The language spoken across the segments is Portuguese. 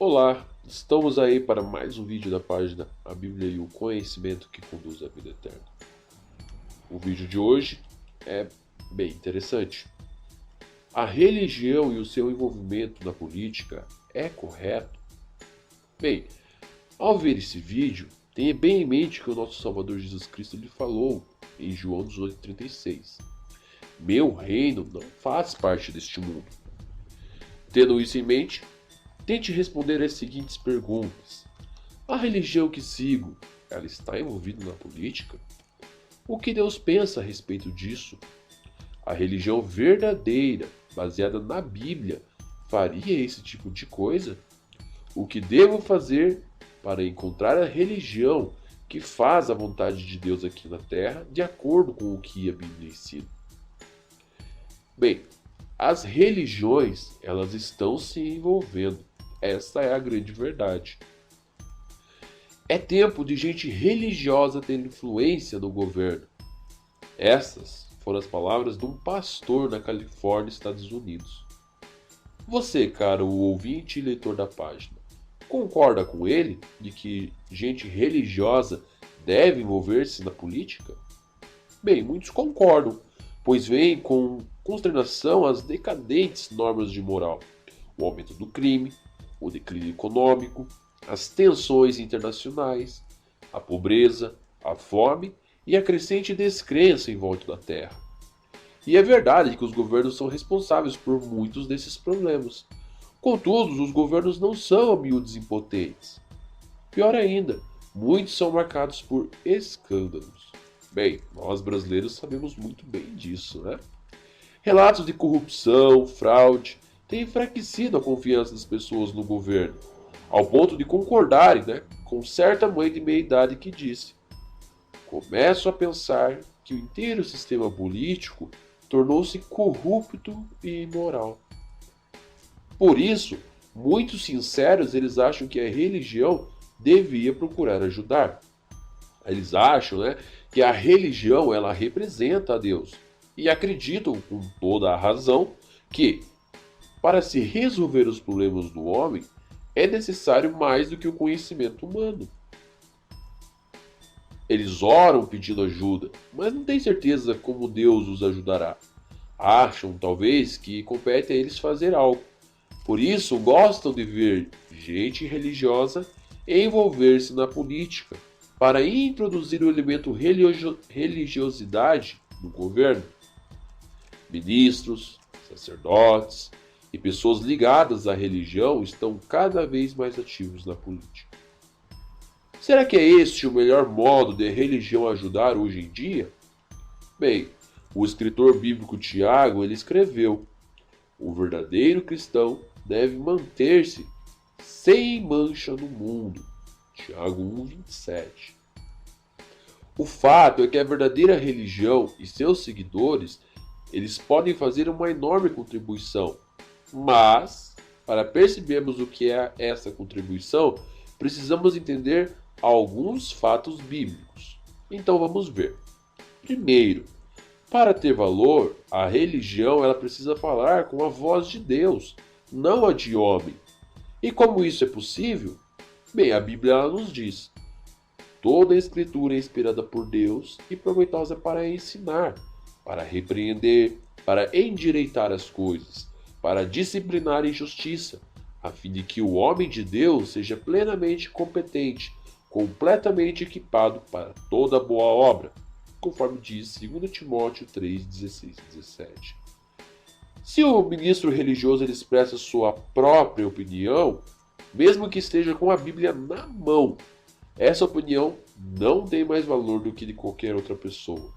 Olá, estamos aí para mais um vídeo da página A Bíblia e o Conhecimento que Conduz à Vida Eterna. O vídeo de hoje é bem interessante. A religião e o seu envolvimento na política é correto? Bem, ao ver esse vídeo, tenha bem em mente que o nosso Salvador Jesus Cristo lhe falou em João 18,36. Meu reino não faz parte deste mundo. Tendo isso em mente, tente responder as seguintes perguntas. A religião que sigo, ela está envolvida na política? O que Deus pensa a respeito disso? A religião verdadeira, baseada na Bíblia, faria esse tipo de coisa? O que devo fazer para encontrar a religião que faz a vontade de Deus aqui na Terra, de acordo com o que a Bíblia ensina? Bem, as religiões, elas estão se envolvendo. Essa é a grande verdade. É tempo de gente religiosa ter influência no governo. Essas foram as palavras de um pastor na Califórnia, Estados Unidos. Você, caro ouvinte e leitor da página, concorda com ele de que gente religiosa deve envolver-se na política? Bem, muitos concordam, pois veem com consternação as decadentes normas de moral, o aumento do crime, o declínio econômico, as tensões internacionais, a pobreza, a fome e a crescente descrença em volta da Terra. E é verdade que os governos são responsáveis por muitos desses problemas. Contudo, os governos não são a miúdos impotentes. Pior ainda, muitos são marcados por escândalos. Bem, nós brasileiros sabemos muito bem disso, né? Relatos de corrupção, fraude, têm enfraquecido a confiança das pessoas no governo, ao ponto de concordarem, com certa mãe de meia idade que disse: começo a pensar que o inteiro sistema político tornou-se corrupto e imoral. Por isso, muitos sinceros eles acham que a religião devia procurar ajudar. Eles acham, que a religião ela representa a Deus e acreditam com toda a razão que para se resolver os problemas do homem é necessário mais do que o conhecimento humano. Eles oram pedindo ajuda, mas não têm certeza como Deus os ajudará. Acham, talvez, que compete a eles fazer algo. Por isso, gostam de ver gente religiosa envolver-se na política para introduzir o elemento religiosidade no governo. Ministros, sacerdotes e pessoas ligadas à religião estão cada vez mais ativos na política. Será que é este o melhor modo de a religião ajudar hoje em dia? Bem, o escritor bíblico Tiago ele escreveu: o verdadeiro cristão deve manter-se sem mancha no mundo. Tiago 1:27. O fato é que a verdadeira religião e seus seguidores eles podem fazer uma enorme contribuição, mas para percebermos o que é essa contribuição, precisamos entender alguns fatos bíblicos. Então vamos ver. Primeiro, para ter valor, a religião ela precisa falar com a voz de Deus, não a de homem. E como isso é possível? Bem, a Bíblia ela nos diz: toda a escritura é inspirada por Deus e proveitosa para ensinar, para repreender, para endireitar as coisas, para disciplinar a injustiça, a fim de que o homem de Deus seja plenamente competente, completamente equipado para toda boa obra, conforme diz 2 Timóteo 3:16 e 17. Se o ministro religioso ele expressa sua própria opinião, mesmo que esteja com a Bíblia na mão, essa opinião não tem mais valor do que de qualquer outra pessoa.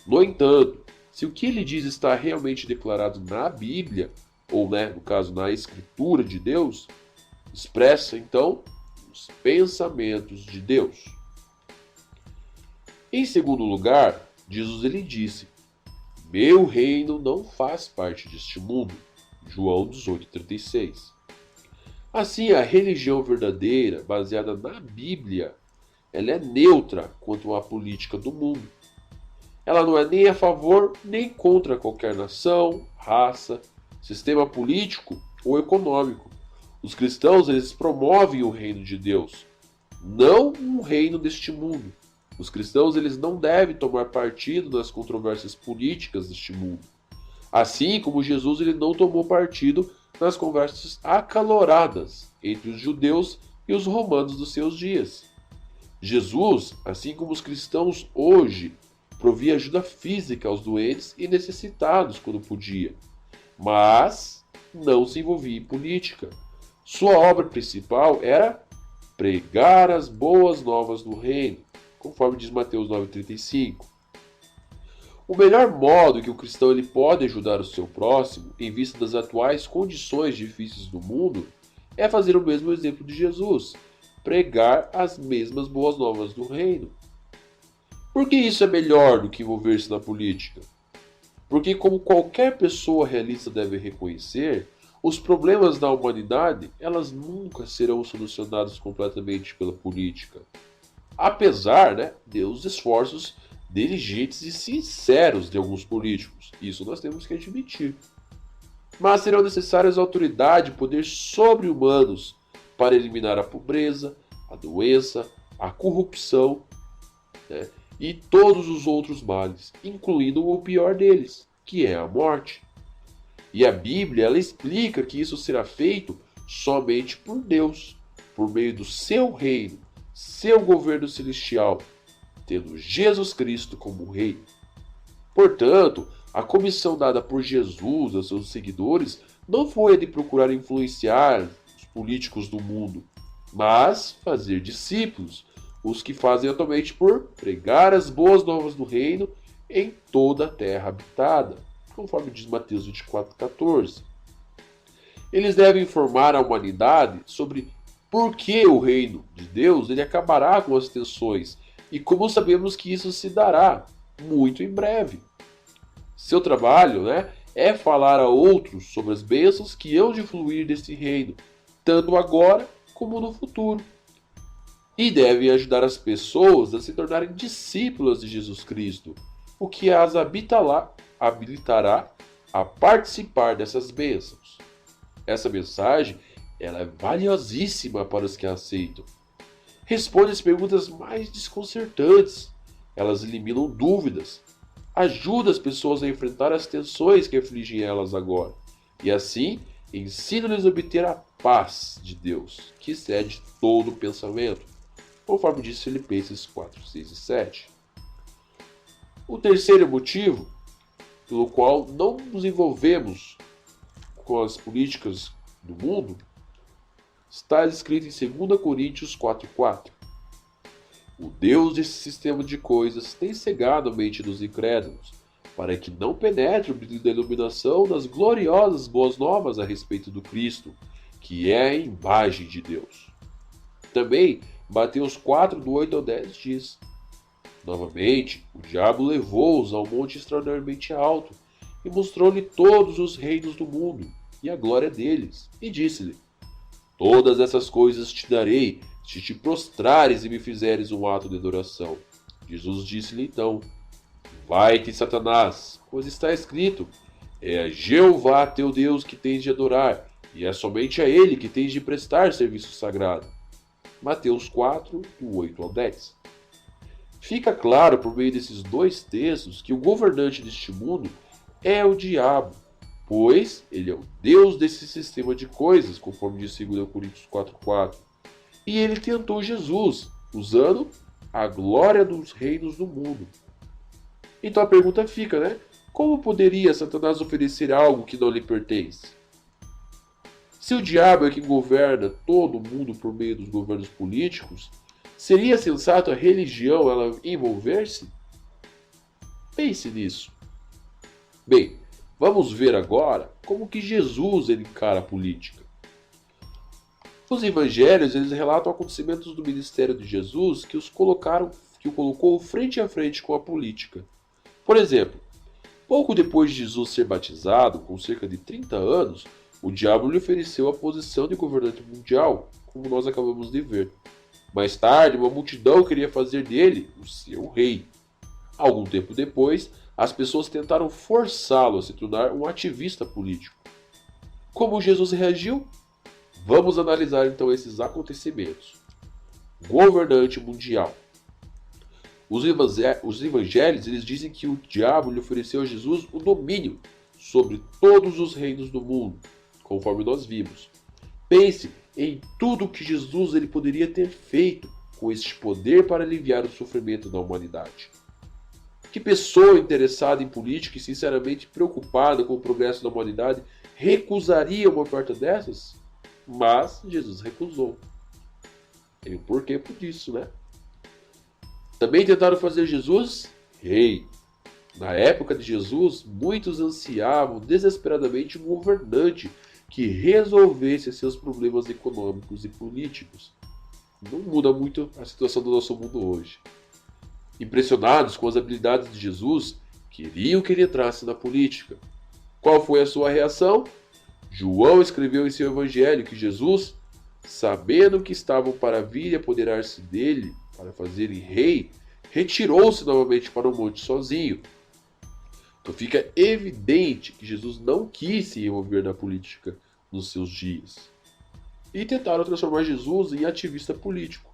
No entanto, se o que ele diz está realmente declarado na Bíblia, ou no caso na Escritura de Deus, expressa então os pensamentos de Deus. Em segundo lugar, Jesus ele disse: meu reino não faz parte deste mundo. João 18:36. Assim, a religião verdadeira, baseada na Bíblia, ela é neutra quanto à política do mundo. Ela não é nem a favor nem contra qualquer nação, raça, sistema político ou econômico. Os cristãos, eles promovem o reino de Deus, não um reino deste mundo. Os cristãos, eles não devem tomar partido nas controvérsias políticas deste mundo. Assim como Jesus, ele não tomou partido nas conversas acaloradas entre os judeus e os romanos dos seus dias. Jesus, assim como os cristãos hoje, provia ajuda física aos doentes e necessitados quando podia, mas não se envolvia em política. Sua obra principal era pregar as boas novas do reino, conforme diz Mateus 9,35. O melhor modo que o cristão ele pode ajudar o seu próximo, em vista das atuais condições difíceis do mundo, é fazer o mesmo exemplo de Jesus, pregar as mesmas boas novas do reino. Por que isso é melhor do que envolver-se na política? Porque, como qualquer pessoa realista deve reconhecer, os problemas da humanidade, elas nunca serão solucionados completamente pela política. Apesar, dos esforços diligentes e sinceros de alguns políticos. Isso nós temos que admitir. Mas serão necessárias autoridade e poder sobre-humanos para eliminar a pobreza, a doença, a corrupção, e todos os outros males, incluindo o pior deles, que é a morte. E a Bíblia, ela explica que isso será feito somente por Deus, por meio do seu reino, seu governo celestial, tendo Jesus Cristo como rei. Portanto, a comissão dada por Jesus aos seus seguidores não foi a de procurar influenciar os políticos do mundo, mas fazer discípulos, os que fazem atualmente por pregar as boas novas do reino em toda a terra habitada, conforme diz Mateus 24,14. Eles devem informar a humanidade sobre por que o reino de Deus ele acabará com as tensões e como sabemos que isso se dará muito em breve. Seu trabalho é falar a outros sobre as bênçãos que hão de fluir desse reino, tanto agora como no futuro. E devem ajudar as pessoas a se tornarem discípulas de Jesus Cristo, o que as habilitará a participar dessas bênçãos. Essa mensagem ela é valiosíssima para os que a aceitam. Responde as perguntas mais desconcertantes. Elas eliminam dúvidas. Ajuda as pessoas a enfrentar as tensões que afligem elas agora. E assim, ensina-lhes a obter a paz de Deus, que excede todo o pensamento, conforme diz Filipenses 4, 6 e 7. O terceiro motivo pelo qual não nos envolvemos com as políticas do mundo está escrito em 2 Coríntios 4,4. O Deus desse sistema de coisas tem cegado a mente dos incrédulos, para que não penetre o brilho da iluminação das gloriosas boas novas a respeito do Cristo, que é a imagem de Deus. Também, Mateus 4, do 8 ao 10 diz: novamente, o diabo levou-os ao monte extraordinariamente alto e mostrou-lhe todos os reinos do mundo e a glória deles, e disse-lhe: todas essas coisas te darei, se te prostrares e me fizeres um ato de adoração. Jesus disse-lhe então: vai-te, Satanás, pois está escrito: é a Jeová teu Deus que tens de adorar, e é somente a ele que tens de prestar serviço sagrado. Mateus 4, do 8 ao 10. Fica claro por meio desses dois textos que o governante deste mundo é o diabo, pois ele é o Deus desse sistema de coisas, conforme diz 2 Coríntios 4,4. E ele tentou Jesus, usando a glória dos reinos do mundo. Então a pergunta fica, como poderia Satanás oferecer algo que não lhe pertence? Se o diabo é quem governa todo o mundo por meio dos governos políticos, seria sensato a religião ela envolver-se? Pense nisso. Bem, vamos ver agora como que Jesus ele encara a política. Os evangelhos eles relatam acontecimentos do ministério de Jesus que o colocou frente a frente com a política. Por exemplo, pouco depois de Jesus ser batizado, com cerca de 30 anos, o diabo lhe ofereceu a posição de governante mundial, como nós acabamos de ver. Mais tarde, uma multidão queria fazer dele o seu rei. Algum tempo depois, as pessoas tentaram forçá-lo a se tornar um ativista político. Como Jesus reagiu? Vamos analisar então esses acontecimentos. Governante mundial. Os evangelhos eles dizem que o diabo lhe ofereceu a Jesus o domínio sobre todos os reinos do mundo, conforme nós vimos. Pense em tudo que Jesus ele poderia ter feito com este poder para aliviar o sofrimento da humanidade. Que pessoa interessada em política e sinceramente preocupada com o progresso da humanidade recusaria uma oferta dessas? Mas Jesus recusou. Tem um porquê por isso, né? Também tentaram fazer Jesus rei. Na época de Jesus, muitos ansiavam desesperadamente um governante que resolvesse seus problemas econômicos e políticos. Não muda muito a situação do nosso mundo hoje. Impressionados com as habilidades de Jesus, queriam que ele entrasse na política. Qual foi a sua reação? João escreveu em seu evangelho que Jesus, sabendo que estavam para vir e apoderar-se dele, para fazerem rei, retirou-se novamente para o monte sozinho. Então fica evidente que Jesus não quis se envolver na política nos seus dias. E tentaram transformar Jesus em ativista político.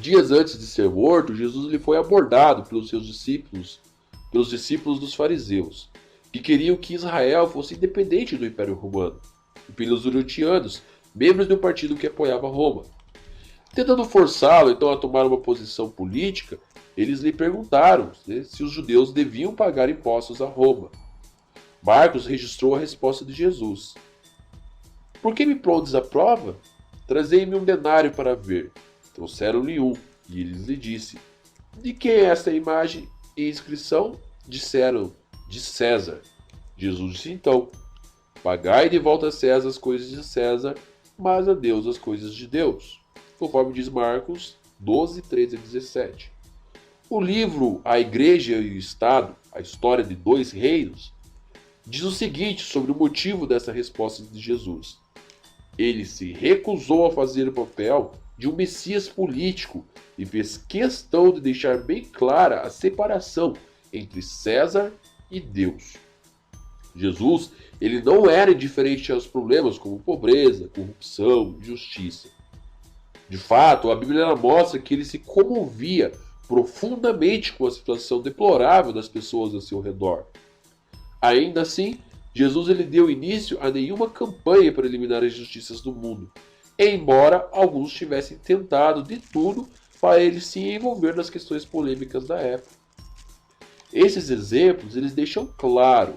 Dias antes de ser morto, Jesus lhe foi abordado pelos seus discípulos, dos fariseus, que queriam que Israel fosse independente do Império Romano, e pelos herodianos, membros do partido que apoiava Roma. Tentando forçá-lo então a tomar uma posição política, eles lhe perguntaram se os judeus deviam pagar impostos a Roma. Marcos registrou a resposta de Jesus. Por que me prondes a prova? Trazei-me um denário para ver. Trouxeram-lhe um, e ele lhe disse: De quem é esta imagem e inscrição? Disseram: De César. Jesus disse então: Pagai de volta a César as coisas de César, mas a Deus as coisas de Deus. Conforme diz Marcos 12, 13 a 17. O livro A Igreja e o Estado, a história de dois reinos, diz o seguinte sobre o motivo dessa resposta de Jesus. Ele se recusou a fazer o papel de um Messias político e fez questão de deixar bem clara a separação entre César e Deus. Jesus, ele não era indiferente aos problemas como pobreza, corrupção, injustiça. De fato, a Bíblia mostra que ele se comovia profundamente com a situação deplorável das pessoas ao seu redor. Ainda assim, Jesus ele deu início a nenhuma campanha para eliminar as injustiças do mundo, embora alguns tivessem tentado de tudo para ele se envolver nas questões polêmicas da época. Esses exemplos eles deixam claro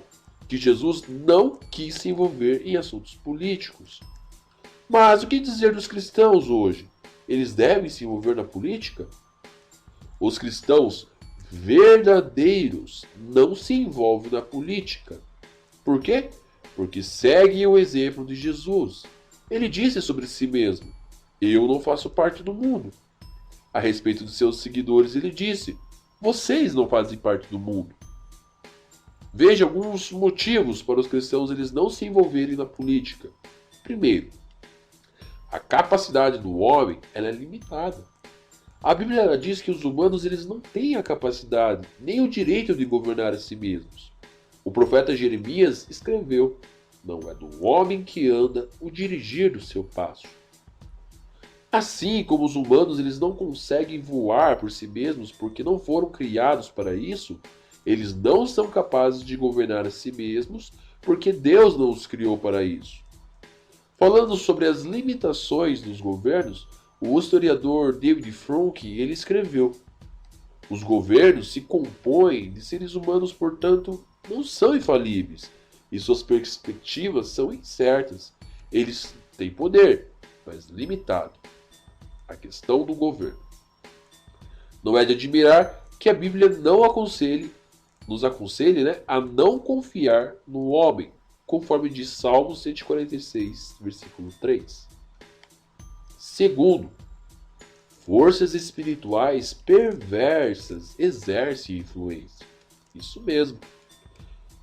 que Jesus não quis se envolver em assuntos políticos. Mas o que dizer dos cristãos hoje? Eles devem se envolver na política? Os cristãos verdadeiros não se envolvem na política. Por quê? Porque seguem o exemplo de Jesus. Ele disse sobre si mesmo: Eu não faço parte do mundo. A respeito de seus seguidores, ele disse: Vocês não fazem parte do mundo. Veja alguns motivos para os cristãos eles não se envolverem na política. Primeiro, a capacidade do homem ela é limitada. A Bíblia ela diz que os humanos eles não têm a capacidade nem o direito de governar a si mesmos. O profeta Jeremias escreveu: Não é do homem que anda o dirigir do seu passo. Assim como os humanos eles não conseguem voar por si mesmos porque não foram criados para isso, eles não são capazes de governar a si mesmos porque Deus não os criou para isso. Falando sobre as limitações dos governos, o historiador David Frounk ele escreveu: Os governos se compõem de seres humanos, portanto, não são infalíveis e suas perspectivas são incertas. Eles têm poder, mas limitado. A questão do governo. Não é de admirar que a Bíblia nos aconselhe a não confiar no homem, conforme diz Salmo 146, versículo 3. Segundo, forças espirituais perversas exercem influência. Isso mesmo.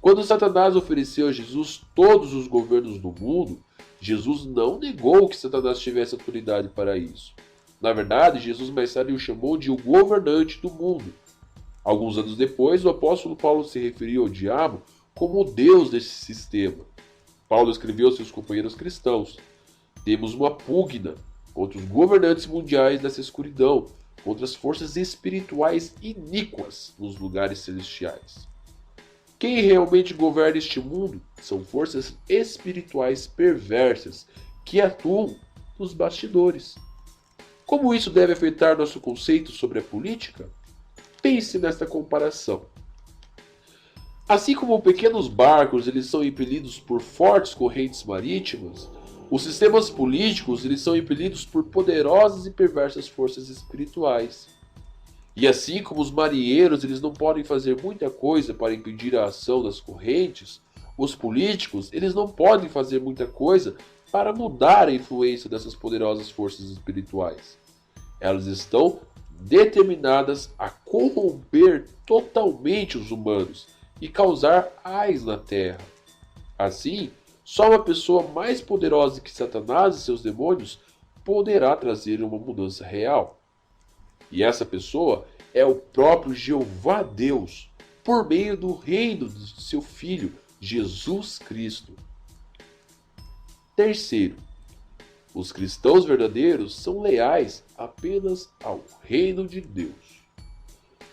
Quando Satanás ofereceu a Jesus todos os governos do mundo, Jesus não negou que Satanás tivesse autoridade para isso. Na verdade, Jesus mais tarde o chamou de o governante do mundo. Alguns anos depois, o apóstolo Paulo se referiu ao diabo como o Deus desse sistema. Paulo escreveu aos seus companheiros cristãos: Temos uma pugna contra os governantes mundiais dessa escuridão, contra as forças espirituais iníquas nos lugares celestiais. Quem realmente governa este mundo são forças espirituais perversas que atuam nos bastidores. Como isso deve afetar nosso conceito sobre a política? Pense nesta comparação. Assim como pequenos barcos eles são impelidos por fortes correntes marítimas, os sistemas políticos eles são impelidos por poderosas e perversas forças espirituais. E assim como os marinheiros eles não podem fazer muita coisa para impedir a ação das correntes, os políticos eles não podem fazer muita coisa para mudar a influência dessas poderosas forças espirituais. Elas estão determinadas a corromper totalmente os humanos e causar ais na terra. Assim, só uma pessoa mais poderosa que Satanás e seus demônios poderá trazer uma mudança real. E essa pessoa é o próprio Jeová Deus, por meio do reino de seu Filho, Jesus Cristo. Terceiro, os cristãos verdadeiros são leais apenas ao reino de Deus.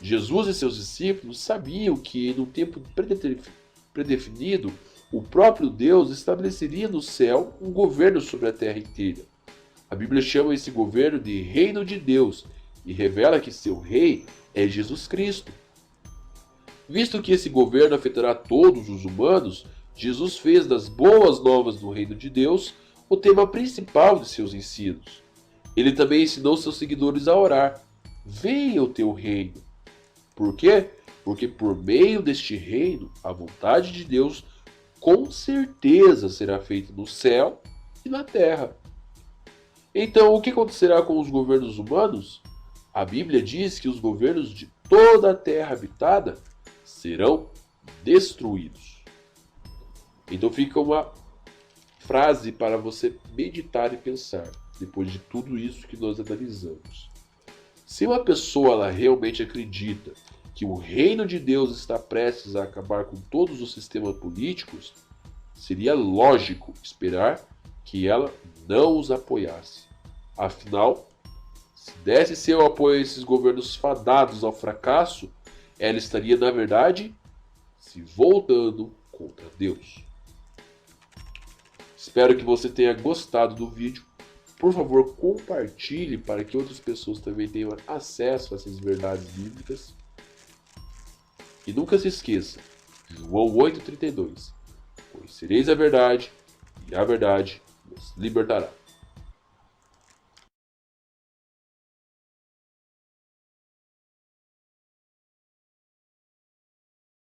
Jesus e seus discípulos sabiam que, num tempo predefinido, o próprio Deus estabeleceria no céu um governo sobre a terra inteira. A Bíblia chama esse governo de Reino de Deus e revela que seu rei é Jesus Cristo. Visto que esse governo afetará todos os humanos, Jesus fez das boas novas do Reino de Deus o tema principal de seus ensinos. Ele também ensinou seus seguidores a orar: venha o teu reino. Por quê? Porque por meio deste reino, a vontade de Deus com certeza será feita no céu e na terra. Então, o que acontecerá com os governos humanos? A Bíblia diz que os governos de toda a terra habitada serão destruídos. Então fica uma frase para você meditar e pensar, depois de tudo isso que nós analisamos. Se uma pessoa ela realmente acredita que o reino de Deus está prestes a acabar com todos os sistemas políticos, seria lógico esperar que ela não os apoiasse. Afinal, se desse seu apoio a esses governos fadados ao fracasso, ela estaria, na verdade, se voltando contra Deus. Espero que você tenha gostado do vídeo. Por favor, compartilhe para que outras pessoas também tenham acesso a essas verdades bíblicas. E nunca se esqueça, João 8,32. Conhecereis a verdade, e a verdade nos libertará.